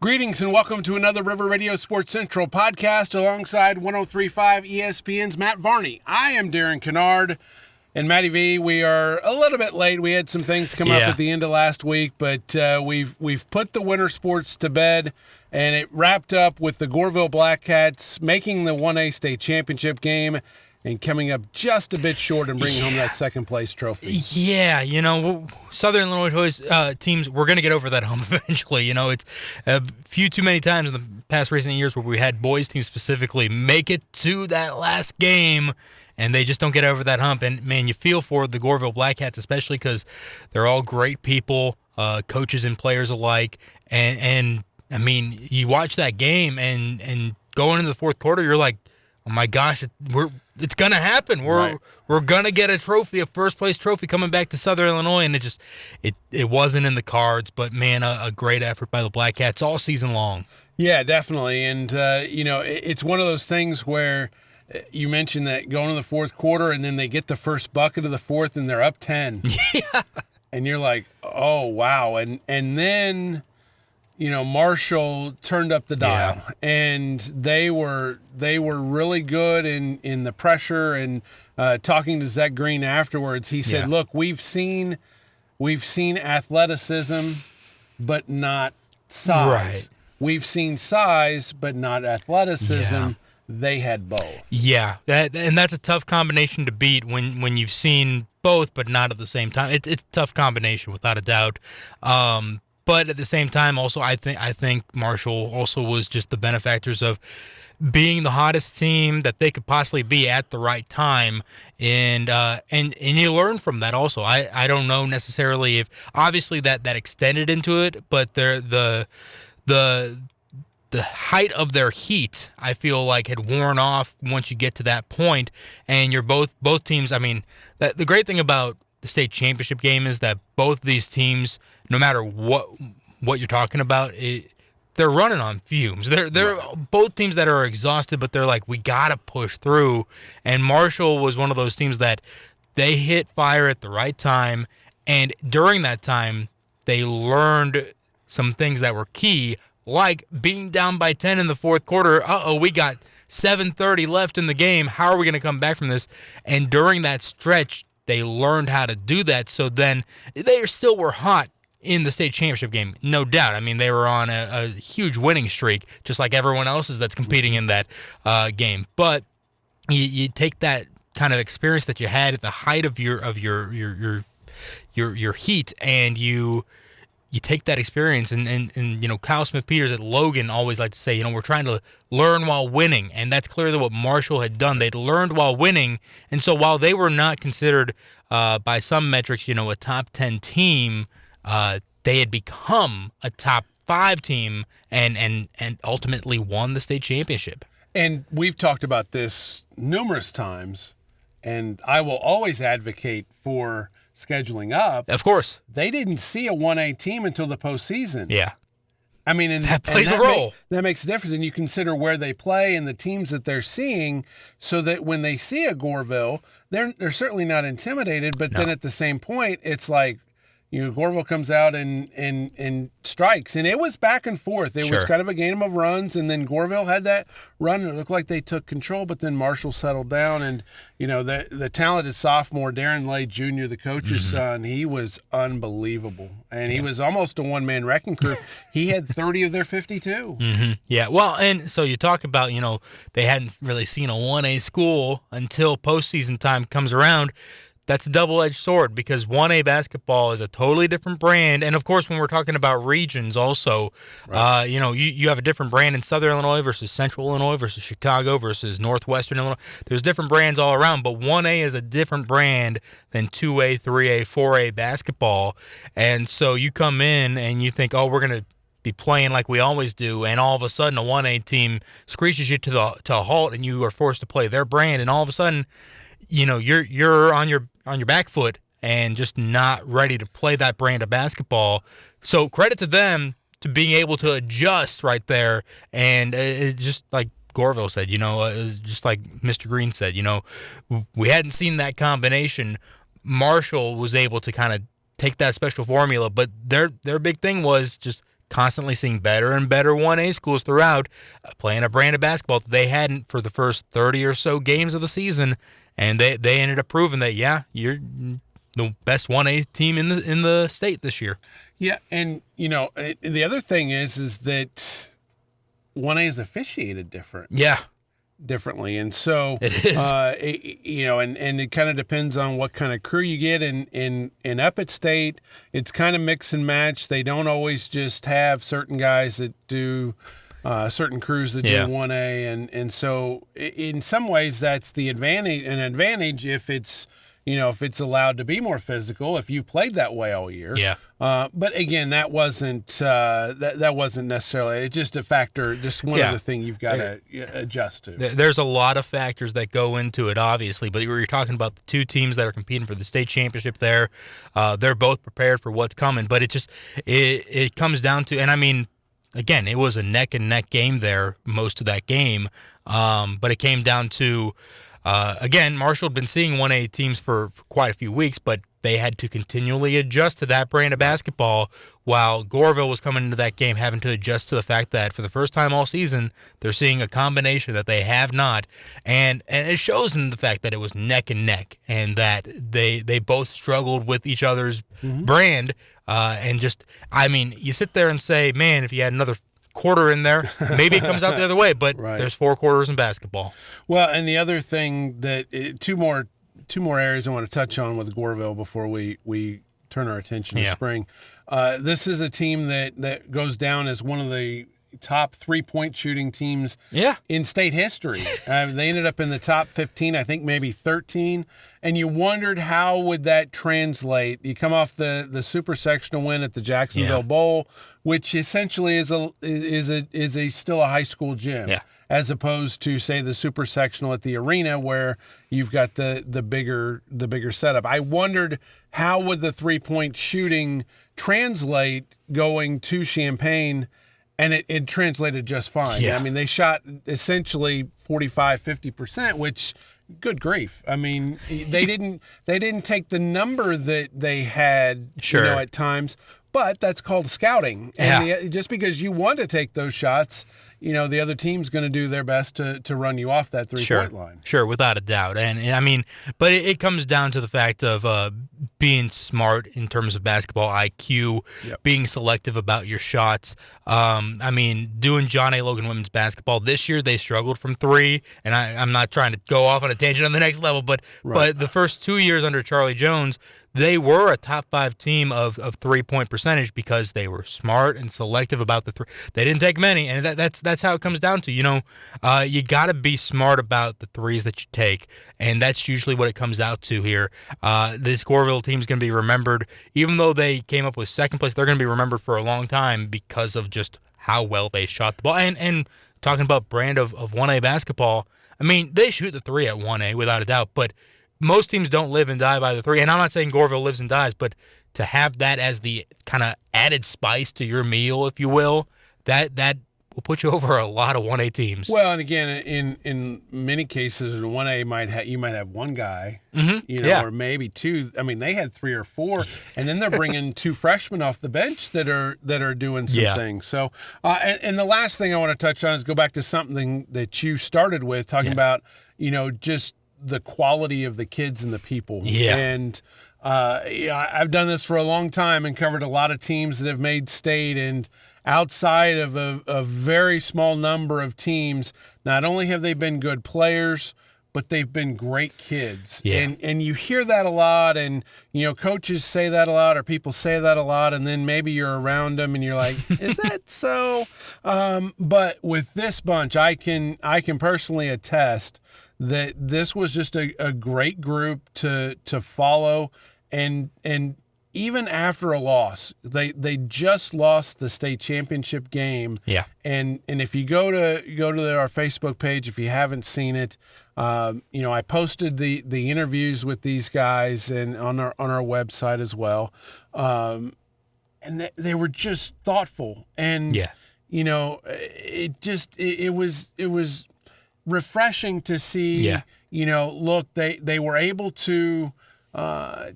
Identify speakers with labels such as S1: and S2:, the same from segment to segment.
S1: Greetings and welcome to another River Radio Sports Central podcast alongside 103.5 ESPN's Matt Varney. I am Darren Kinnard, and Matty V, we are a little bit late. We had some things come up at the end of last week, but we've put the winter sports to bed, and it wrapped up with the Goreville Blackcats making the 1A state championship game and coming up just a bit short and bringing home that second-place trophy.
S2: Yeah, Southern Illinois teams, we're going to get over that hump eventually. It's a few too many times in the past recent years where we had boys teams specifically make it to that last game, and they just don't get over that hump. And, man, you feel for the Goreville Blackcats, especially because they're all great people, coaches and players alike. And I mean, you watch that game, and going into the fourth quarter, you're like, oh my gosh, it's gonna happen. We're gonna get a trophy, a first place trophy coming back to Southern Illinois, and it wasn't in the cards. But man, a great effort by the Blackcats all season long.
S1: Yeah, definitely. And it's one of those things where you mentioned that going to the fourth quarter, and then they get the first bucket of the fourth, and they're up 10.
S2: Yeah, and
S1: you're like, oh wow, and then. Marshall turned up the dial, and they were really good in the pressure. And talking to Zach Green afterwards, he said, "Look, we've seen athleticism, but not size.
S2: Right.
S1: We've seen size, but not athleticism." Yeah. They had both.
S2: Yeah, and that's a tough combination to beat when you've seen both, but not at the same time. It's a tough combination without a doubt. But at the same time, also, I think Marshall also was just the benefactors of being the hottest team that they could possibly be at the right time, and you learn from that also. I don't know necessarily if obviously that extended into it, but the height of their heat, I feel like, had worn off once you get to that point, and you're both teams. I mean, the great thing about the state championship game is that both these teams, no matter what you're talking about, they're running on fumes. They're both teams that are exhausted, but they're like, we gotta push through. And Marshall was one of those teams that they hit fire at the right time, and during that time, they learned some things that were key, like being down by 10 in the fourth quarter. We got 7:30 left in the game. How are we gonna come back from this? And during that stretch, they learned how to do that, so then they still were hot in the state championship game, no doubt. I mean, they were on a huge winning streak, just like everyone else's that's competing in that game. But you take that kind of experience that you had at the height of your heat, and you take that experience, and Kyle Smith-Peters at Logan always like to say, we're trying to learn while winning, and that's clearly what Marshall had done. They'd learned while winning, and so while they were not considered by some metrics, a top 10 team, they had become a top 5 team and ultimately won the state championship.
S1: And we've talked about this numerous times, and I will always advocate for scheduling up.
S2: Of course.
S1: They didn't see a 1A team until the postseason.
S2: Yeah.
S1: I mean,
S2: that plays a role.
S1: That makes a difference, and you consider where they play and the teams that they're seeing, so that when they see a Goreville, they're certainly not intimidated, but then at the same point, it's like, Goreville comes out and strikes. And it was back and forth. It was kind of a game of runs, and then Goreville had that run, and it looked like they took control, but then Marshall settled down. And, the talented sophomore, Darren Lay Jr., the coach's son, he was unbelievable. And he was almost a one-man wrecking crew. He had 30 of their 52.
S2: Mm-hmm. Yeah, well, and so you talk about, they hadn't really seen a 1A school until postseason time comes around. That's a double-edged sword, because 1A basketball is a totally different brand. And, of course, when we're talking about regions also, right. You have a different brand in Southern Illinois versus Central Illinois versus Chicago versus Northwestern Illinois. There's different brands all around, but 1A is a different brand than 2A, 3A, 4A basketball. And so you come in and you think, we're going to be playing like we always do, and all of a sudden a 1A team screeches you to a halt, and you are forced to play their brand, and all of a sudden you're on your back foot and just not ready to play that brand of basketball. So credit to them to being able to adjust right there. And it's just like Goreville said, it was just like Mr. Green said, we hadn't seen that combination. Marshall was able to kind of take that special formula, but their big thing was just constantly seeing better and better 1A schools throughout playing a brand of basketball that they hadn't for the first 30 or so games of the season, and they ended up proving that you're the best 1A team in the state this year.
S1: Yeah, and the other thing is that 1A is officiated differently, and so
S2: it is.
S1: And it kind of depends on what kind of crew you get. In up at state, it's kind of mix and match. They don't always just have certain guys that do certain crews that do 1A, and so in some ways that's an advantage if it's allowed to be more physical, if you've played that way all year.
S2: Yeah.
S1: But again, that wasn't that wasn't necessarily. It's just a factor, just one of the things you've got to adjust to.
S2: There's a lot of factors that go into it, obviously. But you're talking about the two teams that are competing for the state championship there. They're both prepared for what's coming. But it comes down to, and I mean, again, it was a neck and neck game there most of that game. But it came down to. Again, Marshall had been seeing 1A teams for quite a few weeks, but they had to continually adjust to that brand of basketball, while Goreville was coming into that game having to adjust to the fact that for the first time all season, they're seeing a combination that they have not, and it shows in the fact that it was neck and neck, and that they both struggled with each other's brand, and just, I mean, you sit there and say, man, if you had another quarter in there, maybe it comes out the other way, but There's 4 quarters in basketball.
S1: Well, and the other thing that two more areas I want to touch on with Goreville before we turn our attention to spring. This is a team that goes down as one of the top 3-point shooting teams in state history. They ended up in the top 15, I think maybe 13, and you wondered how would that translate. You come off the super sectional win at the Jacksonville Bowl, which essentially is still a high school gym, as opposed to, say, the super sectional at the arena where you've got the bigger setup. I wondered how would the 3-point shooting translate going to Champaign. And it translated just fine.
S2: Yeah.
S1: I mean, they shot essentially 45-50%, which, good grief. I mean, they didn't take the number that they had, at times, but that's called scouting. And just because you want to take those shots, the other team's going to do their best to run you off that 3-point line.
S2: Sure, without a doubt. And I mean, but it comes down to the fact of being smart in terms of basketball IQ, being selective about your shots. I mean, doing John A. Logan women's basketball this year, they struggled from 3, and I'm not trying to go off on a tangent on the next level, but the first 2 years under Charlie Jones, they were a top 5 team of 3-point percentage because they were smart and selective about the 3. They didn't take many, and that's how it comes down to. You got to be smart about the 3s that you take, and that's usually what it comes out to here. This Goreville team is going to be remembered, even though they came up with second place. They're going to be remembered for a long time because of just how well they shot the ball. And talking about brand of 1A basketball, I mean, they shoot the 3 at 1A without a doubt, but most teams don't live and die by the 3. And I'm not saying Goreville lives and dies, but to have that as the kind of added spice to your meal, if you will, that will put you over a lot of 1A teams.
S1: Well, and again, in many cases, in 1A, you might have one guy, or maybe 2. I mean, they had 3 or 4, and then they're bringing 2 freshmen off the bench that are doing some things. So, and the last thing I want to touch on is go back to something that you started with, talking about, just the quality of the kids and the people.
S2: Yeah.
S1: And I've done this for a long time and covered a lot of teams that have made state, and outside of a very small number of teams, not only have they been good players, but they've been great kids.
S2: Yeah.
S1: And you hear that a lot, and coaches say that a lot, or people say that a lot, and then maybe you're around them and you're like, is that so? But with this bunch, I can personally attest that this was just a great group to follow, and even after a loss, they just lost the state championship game.
S2: Yeah.
S1: And if you go to our Facebook page, if you haven't seen it, I posted the interviews with these guys and on our website as well. And they were just thoughtful, and it was refreshing to see. Look, they were able to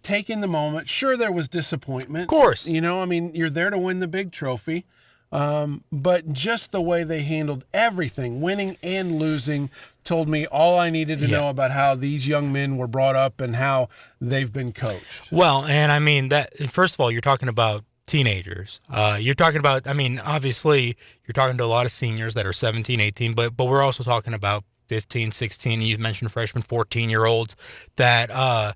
S1: take in the moment. Sure, there was disappointment.
S2: Of course.
S1: I mean, you're there to win the big trophy. But just the way they handled everything, winning and losing, told me all I needed to know about how these young men were brought up and how they've been coached.
S2: Well, and I mean that. First of all, you're talking about teenagers. You're talking about. I mean, obviously, you're talking to a lot of seniors that are 17, 18, but we're also talking about 15, 16. You mentioned freshmen, 14-year-olds. That I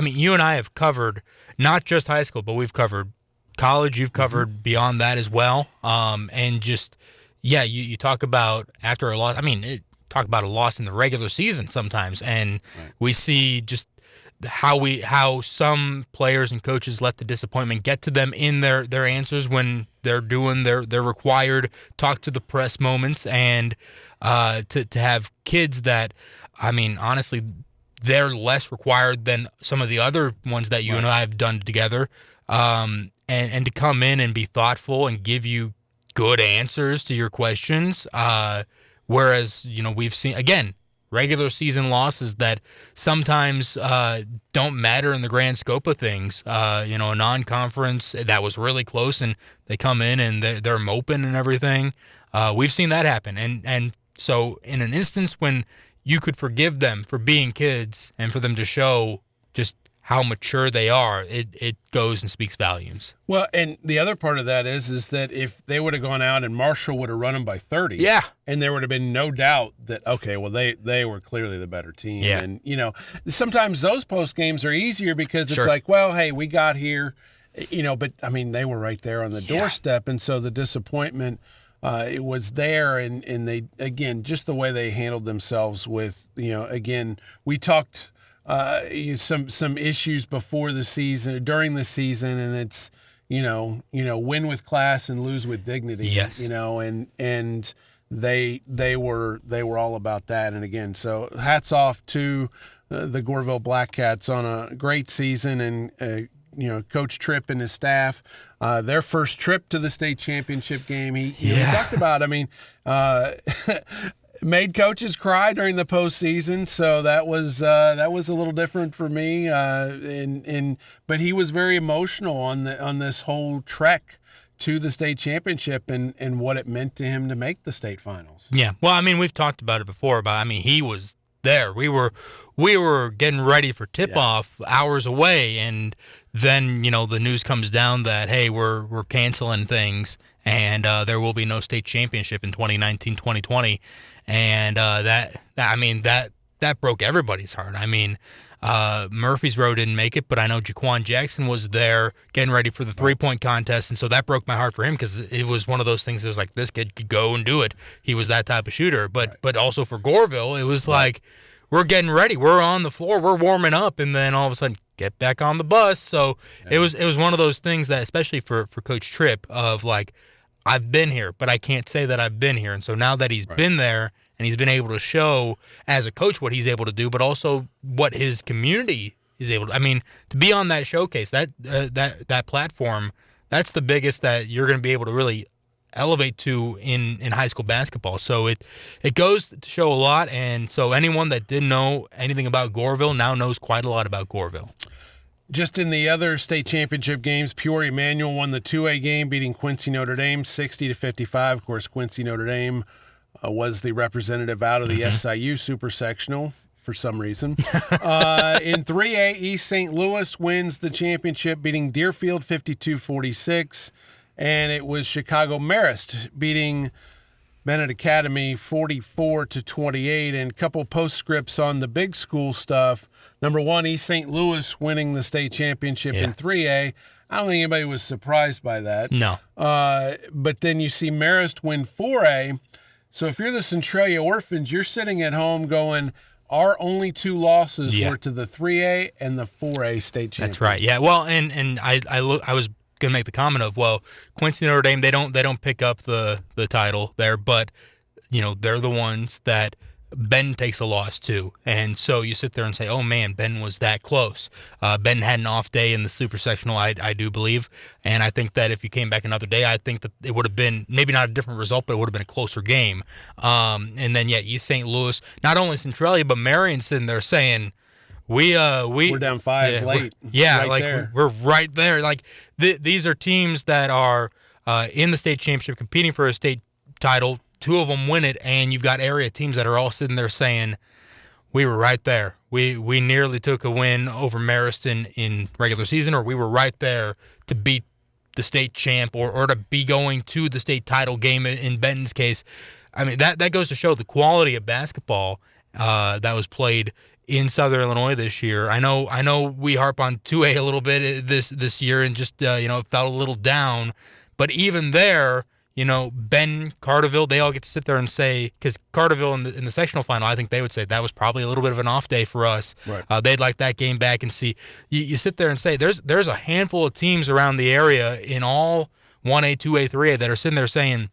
S2: mean, you and I have covered not just high school, but we've covered college. You've covered beyond that as well. And just you talk about after a loss. I mean, talk about a loss in the regular season sometimes, and we see just how some players and coaches let the disappointment get to them in their answers when they're doing their required talk to the press moments, and to have kids that, I mean, honestly, they're less required than some of the other ones that you and I have done together, and to come in and be thoughtful and give you good answers to your questions. Whereas, we've seen, again, regular season losses that sometimes don't matter in the grand scope of things. A non-conference that was really close and they come in and they're moping and everything. We've seen that happen. And so in an instance when you could forgive them for being kids and for them to show just how mature they are, it goes and speaks volumes.
S1: Well, and the other part of that is that if they would have gone out and Marshall would have run them by 30, and there would have been no doubt that, okay, well, they were clearly the better team.
S2: Yeah.
S1: And, sometimes those post games are easier because it's like, well, hey, we got here, but, I mean, they were right there on the doorstep, and so the disappointment it was there, and they, again, just the way they handled themselves with, again, we talked – some issues before the season, during the season, and it's win with class and lose with dignity.
S2: Yes.
S1: And they were all about that. And again, so hats off to the Goreville Blackcats on a great season, and Coach Tripp and his staff, their first trip to the state championship game. He talked about. I mean. Made coaches cry during the postseason, so that was a little different for me. But he was very emotional on this whole trek to the state championship and what it meant to him to make the state finals.
S2: Yeah, well, I mean, we've talked about it before. But I mean, he was there. We were getting ready for tip-off hours away, and then the news comes down that, hey, we're canceling things, and there will be no state championship in 2019-2020. And that broke everybody's heart. I mean, Murfreesboro didn't make it, but I know Jaquan Jackson was there getting ready for the three-point contest, and so that broke my heart for him because it was one of those things that was like, this kid could go and do it. He was that type of shooter. But also for Goreville, it was like, we're getting ready. We're on the floor. We're warming up, and then all of a sudden, get back on the bus. So it was one of those things that, especially for Coach Tripp, of like, I've been here, but I can't say that I've been here. And so now that he's been there and he's been able to show as a coach what he's able to do, but also what his community is able to. I mean, to be on that showcase, that platform, that's the biggest that you're going to be able to really elevate to in high school basketball. So it goes to show a lot. And so anyone that didn't know anything about Goreville now knows quite a lot about Goreville.
S1: Just in the other state championship games, Peoria Emanuel won the 2A game, beating Quincy Notre Dame 60-55. Of course, Quincy Notre Dame was the representative out of the SIU Super Sectional for some reason. In 3A, East St. Louis wins the championship, beating Deerfield 52-46. And it was Chicago Marist beating Bennett Academy 44-28. And a couple postscripts on the big school stuff. Number one, East St. Louis winning the state championship in 3A. I don't think anybody was surprised by that.
S2: No.
S1: But then you see Marist win 4A. So if you're the Centralia Orphans, you're sitting at home going, our only two losses were to the 3A and the 4A state championship.
S2: That's right. Yeah. Well, and I was going to make the comment of, well, Quincy Notre Dame, they don't pick up the title there, but they're the ones that Ben takes a loss too. And so you sit there and say, oh man, Ben was that close. Ben had an off day in the super sectional, I do believe. And I think that if you came back another day, I think that it would have been maybe not a different result, but it would have been a closer game. And then, East St. Louis, not only Centralia, but Marion sitting there saying, we're
S1: down 5 late.
S2: We're right there. Like these are teams that are in the state championship, competing for a state title. 2 of them win it, and you've got area teams that are all sitting there saying, we were right there. We nearly took a win over Mariston in regular season, or we were right there to beat the state champ or to be going to the state title game in Benton's case. I mean, that goes to show the quality of basketball that was played in Southern Illinois this year. I know we harp on 2A a little bit this year and just it felt a little down, but even there, Ben, Carterville, they all get to sit there and say, because Carterville in the sectional final, I think they would say that was probably a little bit of an off day for us.
S1: Right.
S2: They'd like that game back and see. You sit there and say there's a handful of teams around the area in all 1A, 2A, 3A that are sitting there saying,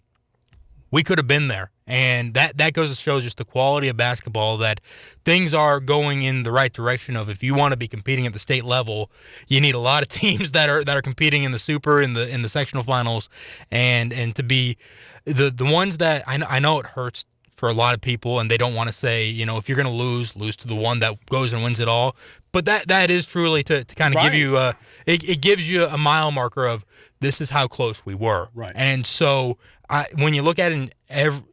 S2: we could have been there. And that goes to show just the quality of basketball, that things are going in the right direction of, if you want to be competing at the state level, you need a lot of teams that are competing in the super, in the sectional finals, and to be the ones that I know it hurts for a lot of people, and they don't want to say, if you're going to lose to the one that goes and wins it all. But that is truly to kind of give you it gives you a mile marker of, this is how close we were.
S1: Right.
S2: And so when you look at it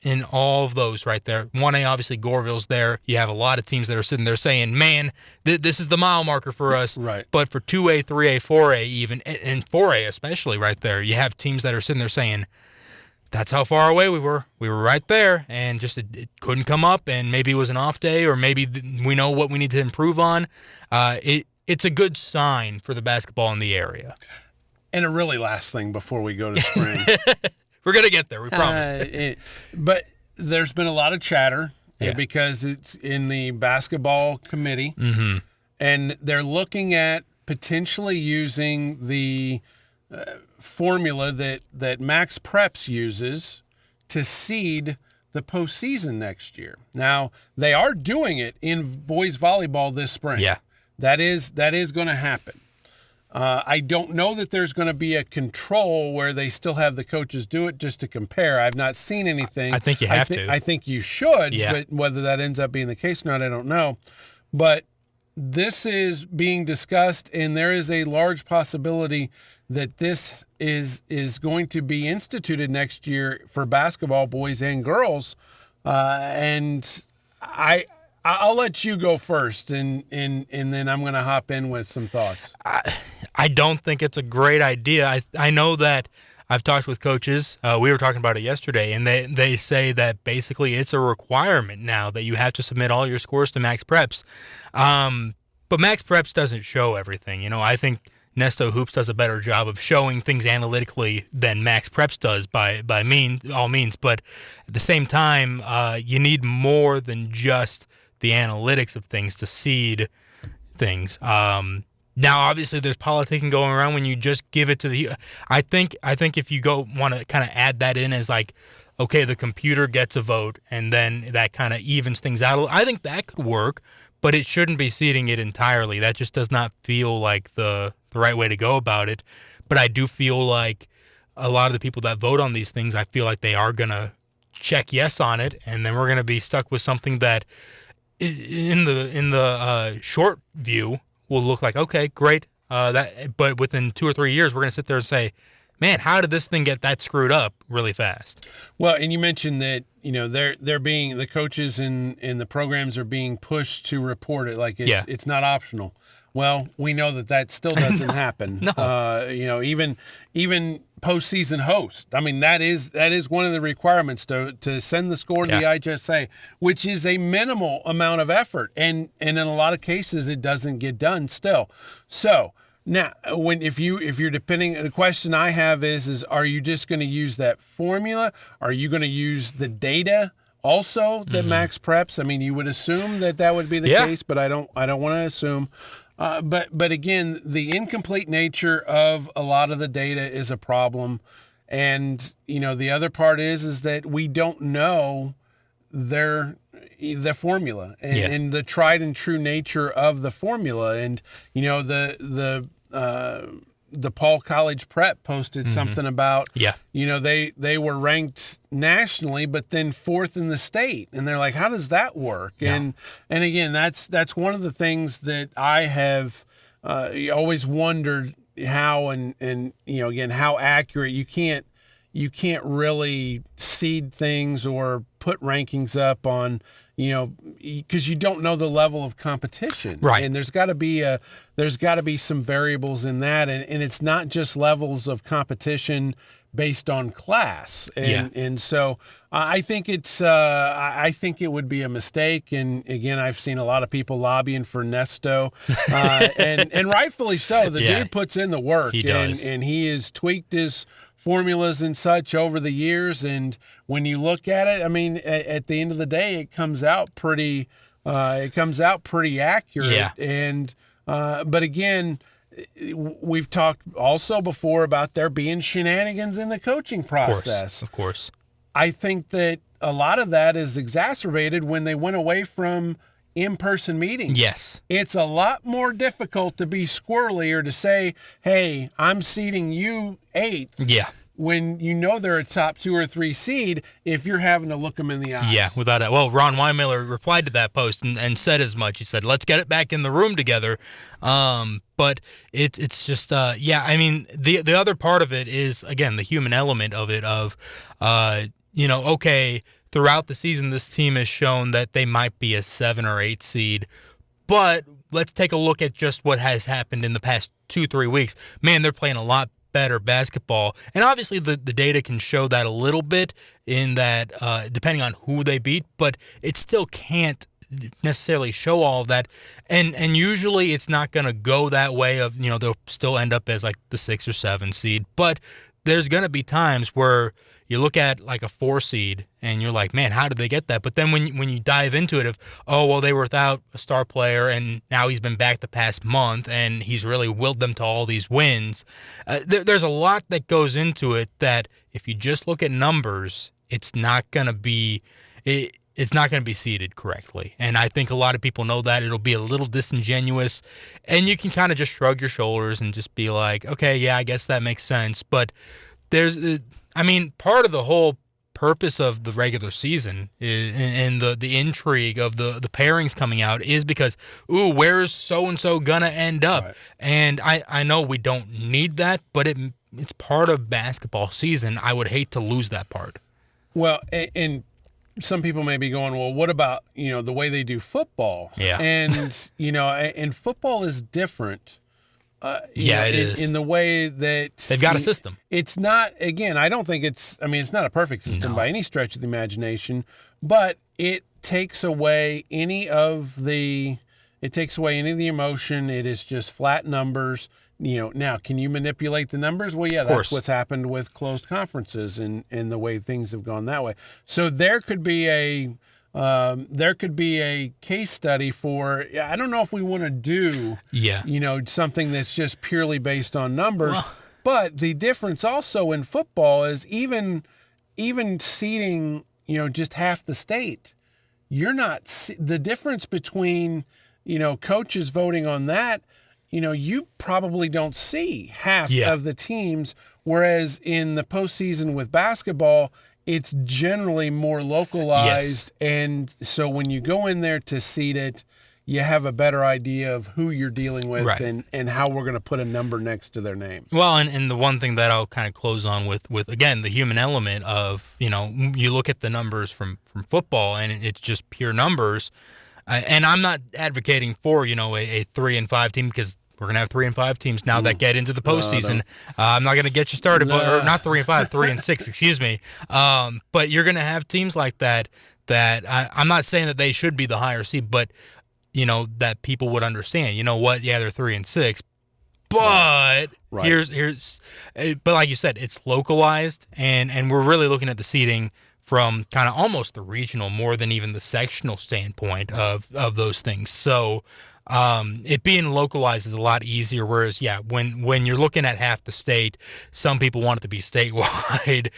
S2: in all of those right there, 1A, obviously Goreville's there. You have a lot of teams that are sitting there saying, man, this is the mile marker for us.
S1: Right.
S2: But for 2A, 3A, 4A even, and 4A especially right there, you have teams that are sitting there saying, that's how far away we were. We were right there, and just it couldn't come up, and maybe it was an off day, or maybe we know what we need to improve on. It's a good sign for the basketball in the area.
S1: And a really last thing before we go to spring.
S2: We're going to get there, we promise.
S1: But there's been a lot of chatter because it's in the basketball committee, and they're looking at potentially using the formula that Max Preps uses to seed the postseason next year. Now, they are doing it in boys volleyball this spring.
S2: Yeah.
S1: That is going to happen. I don't know that there's going to be a control where they still have the coaches do it just to compare. I've not seen anything.
S2: I think you have to.
S1: I think you should, but whether that ends up being the case or not, I don't know. But this is being discussed, and there is a large possibility that this is going to be instituted next year for basketball, boys and girls. And I'll let you go first, and then I'm going to hop in with some thoughts.
S2: I don't think it's a great idea. I know that I've talked with coaches. We were talking about it yesterday, and they say that basically it's a requirement now that you have to submit all your scores to Max Preps. But Max Preps doesn't show everything. I think Nesto Hoops does a better job of showing things analytically than Max Preps does by all means. But at the same time, you need more than just the analytics of things to seed things. Now, obviously, there's politicking going around when you just give it to the. I think if you want to kind of add that in as like, okay, the computer gets a vote, and then that kind of evens things out. I think that could work, but it shouldn't be seeding it entirely. That just does not feel like the right way to go about it. But I do feel like a lot of the people that vote on these things, I feel like they are gonna check yes on it, and then we're gonna be stuck with something that, in the short view, will look like, okay, great. But within 2 or 3 years, we're gonna sit there and say, man, how did this thing get that screwed up really fast?
S1: Well, and you mentioned that they're being, the coaches and the programs are being pushed to report it like it's not optional. Well, we know that still doesn't happen.
S2: No.
S1: Even postseason host. I mean, that is one of the requirements to send the score to the IHSA, which is a minimal amount of effort, and in a lot of cases it doesn't get done still. So now, if you're depending, the question I have is are you just going to use that formula? Are you going to use the data also that Max Preps? I mean, you would assume that would be the case, but I don't want to assume. But again, the incomplete nature of a lot of the data is a problem, and the other part is that we don't know the formula and the tried and true nature of the formula, and the Paul College Prep posted something about they were ranked nationally but then 4th in the state, and they're like, how does that work? And again, that's one of the things that I have always wondered how, and again, how accurate. You can't you can't really seed things or put rankings up on, because you don't know the level of competition.
S2: Right.
S1: And there's got to be some variables in that. And it's not just levels of competition based on class. And so I think I think it would be a mistake. And again, I've seen a lot of people lobbying for Nesto, and rightfully so. The dude puts in the work.
S2: He does.
S1: And he has tweaked his formulas and such over the years. And when you look at it, I mean, at the end of the day, it comes out pretty accurate.
S2: Yeah.
S1: And, but again, we've talked also before about there being shenanigans in the coaching process.
S2: Of course.
S1: I think that a lot of that is exacerbated when they went away from in-person meetings.
S2: Yes.
S1: It's a lot more difficult to be squirrely or to say, hey, I'm seeding you 8th.
S2: Yeah.
S1: When you know they're a top 2 or 3 seed, if you're having to look them in the eyes.
S2: Yeah, without it. Well, Ron Weinmiller replied to that post and said as much. He said, let's get it back in the room together. But it's just, I mean, the other part of it is, again, the human element of it of, okay, throughout the season, this team has shown that they might be a 7 or 8 seed. But let's take a look at just what has happened in the past 2-3 weeks. Man, they're playing a lot better basketball. And obviously the data can show that a little bit in that depending on who they beat, but it still can't necessarily show all of that. And usually it's not going to go that way of, they'll still end up as like the 6 or 7 seed. But there's going to be times where you look at like a 4 seed and you're like, man, how did they get that? But then when you dive into it they were without a star player and now he's been back the past month and he's really willed them to all these wins. There's a lot that goes into it that if you just look at numbers, it's not going to be seeded correctly. And I think a lot of people know that. It'll be a little disingenuous and you can kind of just shrug your shoulders and just be like, okay, yeah, I guess that makes sense. But part of the whole purpose of the regular season and the intrigue of the pairings coming out is because, where's so-and-so gonna end up? Right. And I know we don't need that, but it's part of basketball season. I would hate to lose that part.
S1: Well, and some people may be going, well, what about, the way they do football?
S2: Yeah.
S1: And, and football is different.
S2: It is.
S1: In the way that
S2: they've got a system.
S1: It's not, again, I don't think it's not a perfect system by any stretch of the imagination, but it takes away any of the emotion. It is just flat numbers. Now, can you manipulate the numbers? Well, yeah, that's what's happened with closed conferences and the way things have gone that way. So there could be a case study for, I don't know if we want to do, something that's just purely based on numbers. But the difference also in football is even seeding, just half the state, the difference between, coaches voting on that, you probably don't see half of the teams. Whereas in the postseason with basketball, it's generally more localized. Yes. And so when you go in there to seed it, you have a better idea of who you're dealing with and how we're going to put a number next to their name. Well,
S2: and the one thing that I'll kind of close on with again, the human element of, you look at the numbers from football and it's just pure numbers. And I'm not advocating for, a 3-5 team because we're going to have 3 and 5 teams now that get into the postseason. I'm not going to get you started, or not 3 and 5, 3 and 6, excuse me. But you're going to have teams like that I'm not saying that they should be the higher seed, but that people would understand. You know what? Yeah, they're 3 and 6, but here's. But like you said, it's localized, and we're really looking at the seeding from kind of almost the regional more than even the sectional standpoint of those things. So. It being localized is a lot easier, whereas, when you're looking at half the state, some people want it to be statewide.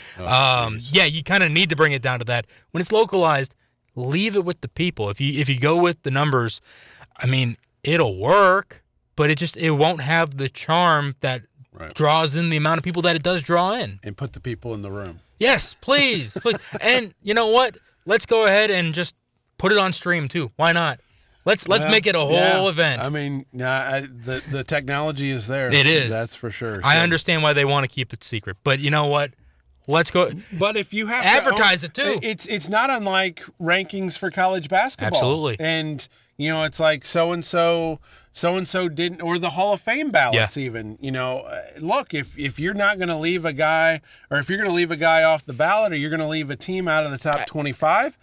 S2: You kind of need to bring it down to that. When it's localized, leave it with the people. If you go with the numbers, it'll work, but it won't have the charm that draws in the amount of people that it does draw in.
S1: And put the people in the room.
S2: Yes, please. And you know what? Let's go ahead and just put it on stream, too. Why not? Let's make it a whole event.
S1: The technology is there.
S2: It is.
S1: That's for sure.
S2: I understand why they want to keep it secret, but you know what? let's go.
S1: But if you have
S2: advertise it too,
S1: it's not unlike rankings for college basketball.
S2: Absolutely.
S1: And it's like so and so didn't, or the Hall of Fame ballots even. Look, if you're not going to leave a guy, or if you're going to leave a guy off the ballot, or you're going to leave a team out of the top 25.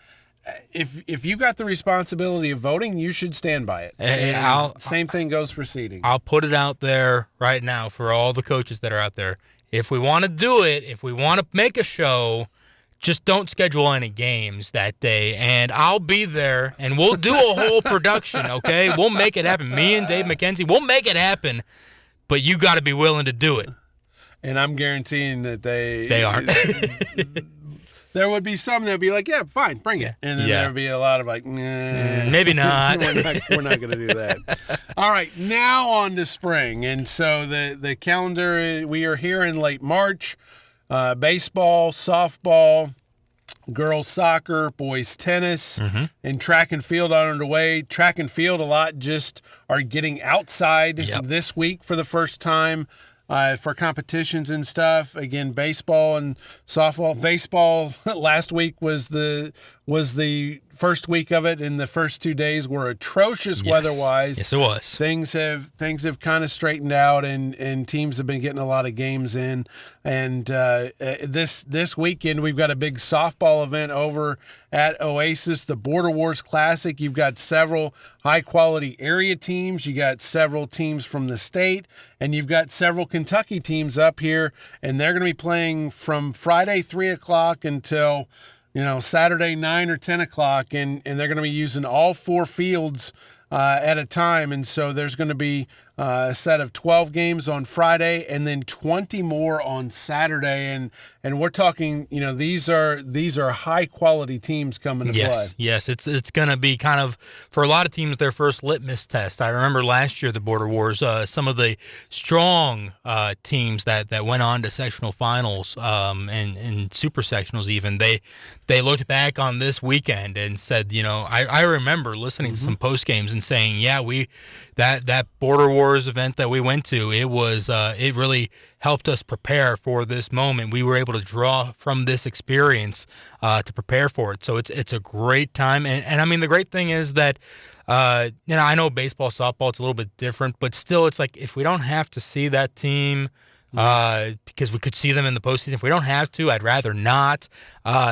S1: If you got the responsibility of voting, you should stand by it. Same thing goes for seating.
S2: I'll put it out there right now for all the coaches that are out there. If we want to do it, if we want to make a show, just don't schedule any games that day, and I'll be there, and we'll do a whole production, okay? We'll make it happen. Me and Dave McKenzie, we'll make it happen, but you got to be willing to do it.
S1: And I'm guaranteeing that they
S2: aren't.
S1: There would be some that would be like, yeah, fine, bring it. And then there would be a lot of like, nah.
S2: Maybe not.
S1: We're not going to do that. All right, now on to spring. And so the calendar, we are here in late March. Baseball, softball, girls soccer, boys tennis, and track and field are underway. Track and field, a lot just are getting outside this week for the first time. For competitions and stuff. Again, baseball and softball. Baseball last week was the first week of it, and the first 2 days were atrocious weather-wise.
S2: Yes, it was.
S1: Things have kind of straightened out, and teams have been getting a lot of games in. And this weekend, we've got a big softball event over at Oasis, the Border Wars Classic. You've got several high-quality area teams. You got several teams from the state, and you've got several Kentucky teams up here, and they're going to be playing from Friday 3 o'clock until Saturday 9 or 10 o'clock, and they're going to be using all 4 fields at a time. And so there's going to be a set of 12 games on Friday and then 20 more on Saturday. And we're talking, these are high quality teams coming to play.
S2: Yes, it's going to be kind of, for a lot of teams, their first litmus test. I remember last year, the Border Wars, some of the strong teams that went on to sectional finals and super sectionals even, they looked back on this weekend and said, I remember listening to some post games and saying, that Border Wars event that we went to, it was it really helped us prepare for this moment. We were able to draw from this experience to prepare for it. So it's a great time. And I mean, the great thing is that I know baseball, softball, it's a little bit different, but still, it's like if we don't have to see that team. Because we could see them in the postseason. If we don't have to, I'd rather not.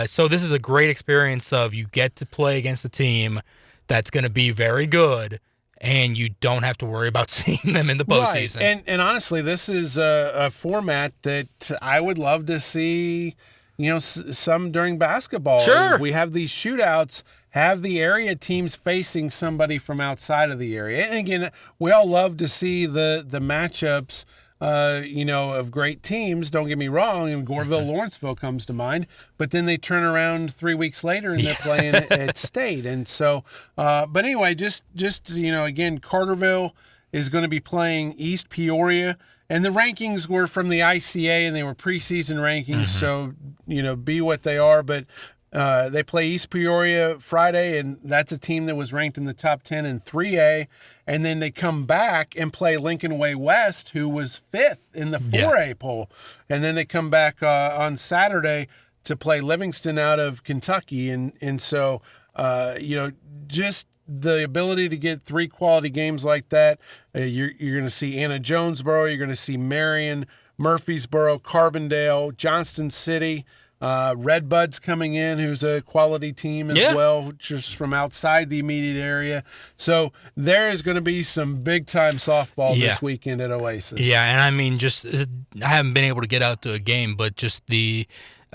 S2: So this is a great experience of you get to play against a team that's going to be very good, and you don't have to worry about seeing them in the postseason.
S1: Right. And honestly, this is a format that I would love to see, some during basketball.
S2: Sure.
S1: We have these shootouts, have the area teams facing somebody from outside of the area. And again, we all love to see the matchups, of great teams. Don't get me wrong. And Goreville, Lawrenceville comes to mind. But then they turn around 3 weeks later and they're playing at State. And so, but anyway, just again, Carterville is going to be playing East Peoria. And the rankings were from the ICA, and they were preseason rankings. So, be what they are. But they play East Peoria Friday, and that's a team that was ranked in the top 10 in 3A. And then they come back and play Lincoln Way West, who was 5th in the 4A poll. And then they come back on Saturday to play Livingston out of Kentucky. And so, just the ability to get 3 quality games like that, you're going to see Anna Jonesboro, you're going to see Marion, Murfreesboro, Carbondale, Johnston City, Redbuds coming in, who's a quality team as well, just from outside the immediate area. So there is going to be some big-time softball this weekend at Oasis.
S2: Yeah, and I mean, I haven't been able to get out to a game, but just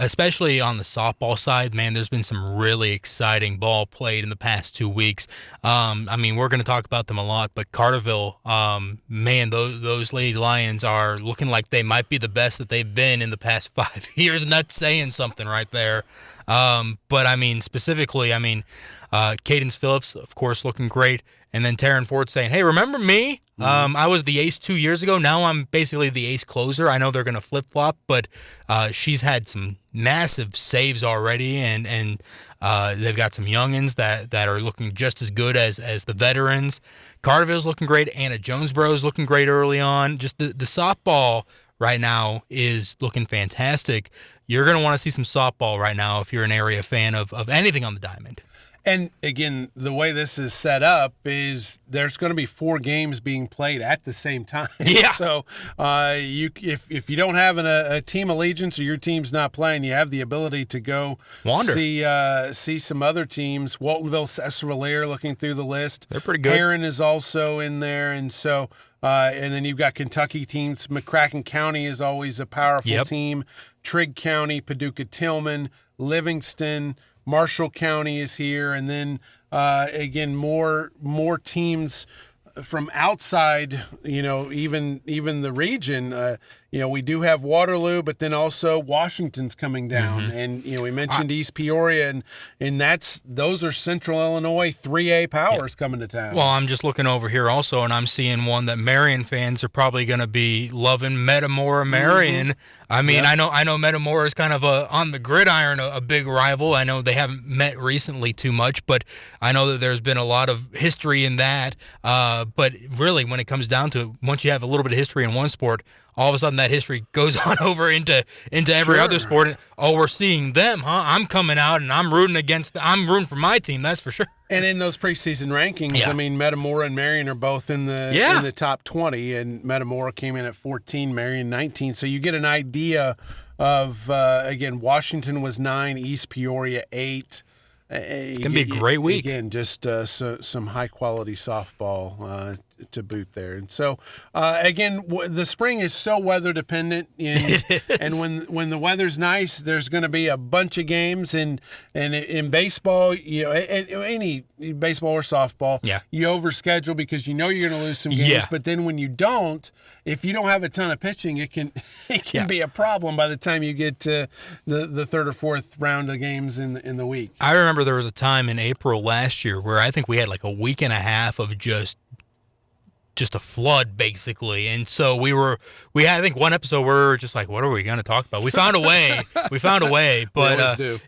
S2: especially on the softball side, man, there's been some really exciting ball played in the past 2 weeks. I mean, we're going to talk about them a lot, but Carterville, man, those Lady Lions are looking like they might be the best that they've been in the past 5 years, and that's saying something right there. But, I mean, specifically, Cadence Phillips, of course, looking great, and then Darren Ford saying, hey, remember me? I was the ace 2 years ago. Now I'm basically the ace closer. I know they're going to flip-flop, but she's had some massive saves already, and they've got some youngins that are looking just as good as the veterans. Carterville's looking great. Anna Jonesboro's looking great early on. Just the softball right now is looking fantastic. you're going to want to see some softball right now if you're an area fan of anything on the diamond.
S1: And again, the way this is set up is there's going to be 4 games being played at the same time.
S2: Yeah.
S1: So if you don't have a team allegiance or your team's not playing, you have the ability to go
S2: Wander.
S1: see some other teams. Waltonville, Cesar-Valere, looking through the list.
S2: They're pretty good.
S1: Darren is also in there, and so and then you've got Kentucky teams. McCracken County is always a powerful team. Trigg County, Paducah-Tillman, Livingston. Marshall County is here, and then again more teams from outside. Even the region. We do have Waterloo, but then also Washington's coming down, and we mentioned East Peoria, and those are Central Illinois 3A powers coming to town.
S2: Well, I'm just looking over here also, and I'm seeing one that Marion fans are probably going to be loving, Metamora Marion. I mean, I know Metamora is kind of on the gridiron a big rival. I know they haven't met recently too much, but I know that there's been a lot of history in that. But really, when it comes down to it, once you have a little bit of history in one sport, all of a sudden that history goes on over into every other sport. And, we're seeing them, huh? I'm coming out and I'm rooting for my team, that's for sure.
S1: And in those preseason rankings, I mean, Metamora and Marion are both in the top 20, and Metamora came in at 14, Marion 19. So you get an idea of again, Washington was 9, East Peoria 8.
S2: It's going to be a great week.
S1: Again, just some high-quality softball to boot there. And so, again, the spring is so weather-dependent. And when the weather's nice, there's going to be a bunch of games. And in baseball, any baseball or softball, you overschedule because you're going to lose some games.
S2: Yeah.
S1: But then when you don't, if you don't have a ton of pitching, it can be a problem by the time you get to the third or fourth round of games in the week.
S2: I remember there was a time in April last year where I think we had like a week and a half of just a flood, basically. And so we had, I think, one episode where we were just like, what are we going to talk about? We found a way. But
S1: we always do.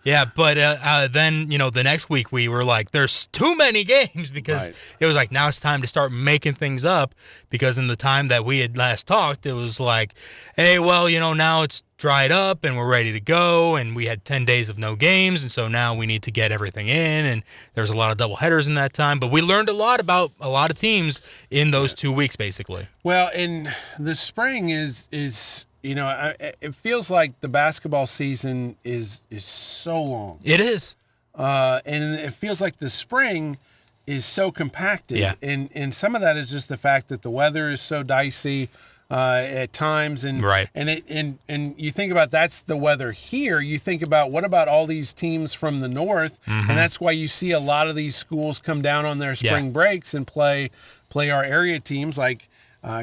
S2: Then, the next week we were like, there's too many games, because it was like, now it's time to start making things up, because in the time that we had last talked, it was like, hey, well, now it's dried up and we're ready to go, and we had 10 days of no games, and so now we need to get everything in, and there's a lot of double headers in that time, but we learned a lot about a lot of teams in those 2 weeks, basically. Well,
S1: in the spring is it feels like the basketball season is so long.
S2: It is.
S1: And it feels like the spring is so compacted.
S2: Yeah.
S1: And some of that is just the fact that the weather is so dicey at times, and and you think about that's the weather here. You think about what about all these teams from the north, and that's why you see a lot of these schools come down on their spring breaks and play our area teams. Like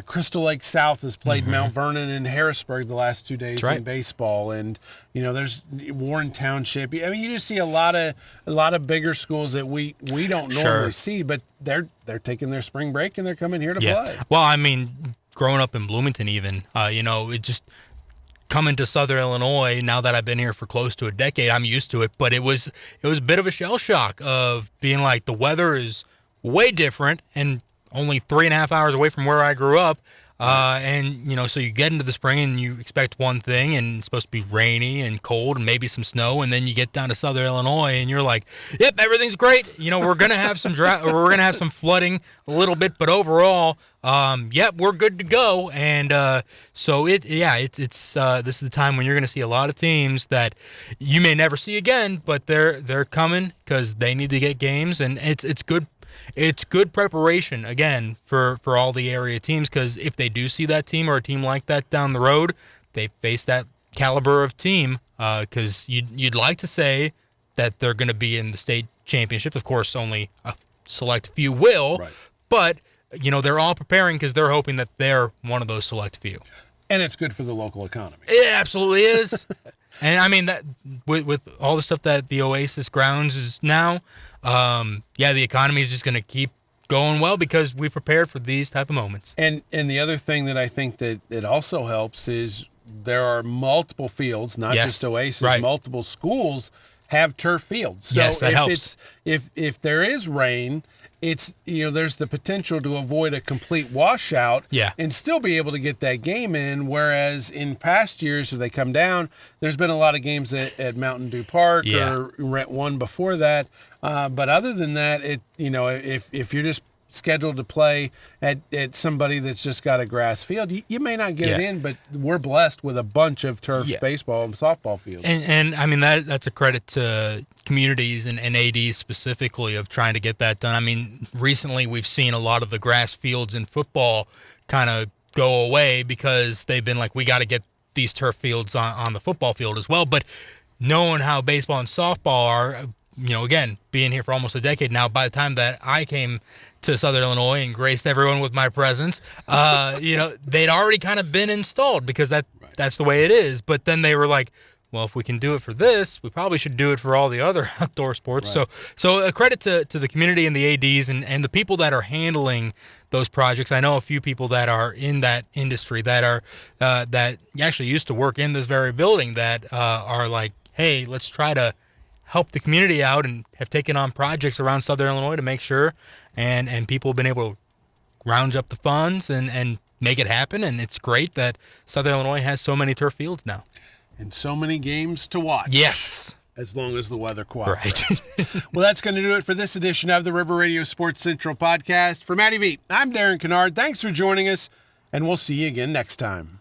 S1: Crystal Lake South has played Mount Vernon and Harrisburg the last 2 days in baseball, and there's Warren Township. I mean, you just see a lot of bigger schools that we don't normally see, but they're taking their spring break and they're coming here to play.
S2: Well, I mean, growing up in Bloomington, even, it just coming to Southern Illinois, now that I've been here for close to a decade, I'm used to it, but it was a bit of a shell shock of being like, the weather is way different and only 3.5 hours away from where I grew up. So you get into the spring and you expect one thing, and it's supposed to be rainy and cold and maybe some snow, and then you get down to Southern Illinois and you're like, yep, everything's great. We're gonna have some we're gonna have some flooding a little bit, but overall, we're good to go. And this is the time when you're gonna see a lot of teams that you may never see again, but they're coming because they need to get games, and it's good. It's good preparation, again, for all the area teams, because if they do see that team or a team like that down the road, they face that caliber of team, because you'd like to say that they're going to be in the state championships. Of course, only a select few will, but they're all preparing because they're hoping that they're one of those select few.
S1: And it's good for the local economy.
S2: It absolutely is. And I mean, that with all the stuff that the Oasis grounds is now, the economy is just going to keep going well because we've prepared for these type of moments.
S1: And the other thing that I think that it also helps is there are multiple fields, not just Oasis. Multiple schools have turf fields. So
S2: that helps.
S1: If there is rain it's, there's the potential to avoid a complete washout and still be able to get that game in. Whereas in past years, if they come down, there's been a lot of games at Mountain Dew Park or Rent One before that. But other than that, if you're just scheduled to play at somebody that's just got a grass field, you may not get it in, but we're blessed with a bunch of turf baseball and softball fields.
S2: And I mean, that's a credit to communities and ADs specifically of trying to get that done. I mean, recently we've seen a lot of the grass fields in football kind of go away because they've been like, we got to get these turf fields on the football field as well. But knowing how baseball and softball are, again, being here for almost a decade now, by the time that I came to Southern Illinois and graced everyone with my presence, they'd already kind of been installed because that's the way it is. But then they were like, well, if we can do it for this, we probably should do it for all the other outdoor sports. Right. So a credit to the community and the ADs and the people that are handling those projects. I know a few people that are in that industry that are that actually used to work in this very building that are like, hey, let's try to help the community out, and have taken on projects around Southern Illinois to make sure, and people have been able to round up the funds and make it happen. And it's great that Southern Illinois has so many turf fields now.
S1: And so many games to watch.
S2: Yes.
S1: As long as the weather cooperates. Right. Well, that's going to do it for this edition of the River Radio Sports Central podcast. For Matty V, I'm Darren Kinnard. Thanks for joining us, and we'll see you again next time.